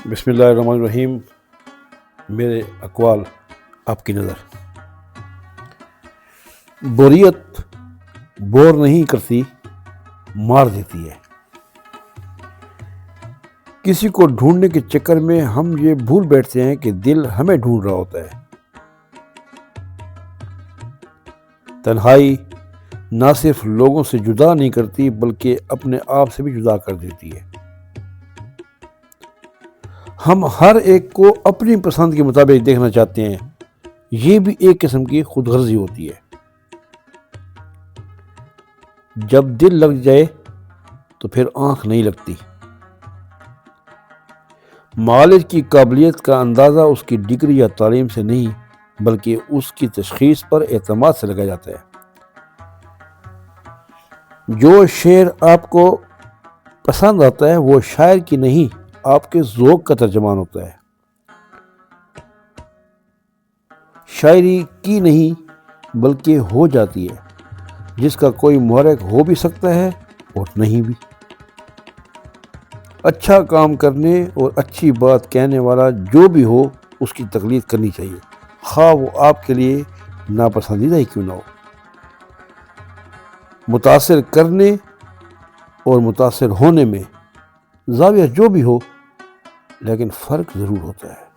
بسم اللہ الرحمن الرحیم۔ میرے اقوال آپ کی نظر۔ بوریت بور نہیں کرتی، مار دیتی ہے۔ کسی کو ڈھونڈنے کے چکر میں ہم یہ بھول بیٹھتے ہیں کہ دل ہمیں ڈھونڈ رہا ہوتا ہے۔ تنہائی نہ صرف لوگوں سے جدا نہیں کرتی بلکہ اپنے آپ سے بھی جدا کر دیتی ہے۔ ہم ہر ایک کو اپنی پسند کے مطابق دیکھنا چاہتے ہیں، یہ بھی ایک قسم کی خود غرضی ہوتی ہے۔ جب دل لگ جائے تو پھر آنکھ نہیں لگتی۔ معالج کی قابلیت کا اندازہ اس کی ڈگری یا تعلیم سے نہیں بلکہ اس کی تشخیص پر اعتماد سے لگایا جاتا ہے۔ جو شعر آپ کو پسند آتا ہے وہ شاعر کی نہیں آپ کے ذوق کا ترجمان ہوتا ہے۔ شاعری کی نہیں بلکہ ہو جاتی ہے، جس کا کوئی محرک ہو بھی سکتا ہے اور نہیں بھی۔ اچھا کام کرنے اور اچھی بات کہنے والا جو بھی ہو اس کی تقلید کرنی چاہیے، خواہ وہ آپ کے لیے ناپسندیدہ ہی کیوں نہ ہو۔ متاثر کرنے اور متاثر ہونے میں زاویہ جو بھی ہو لیکن فرق ضرور ہوتا ہے۔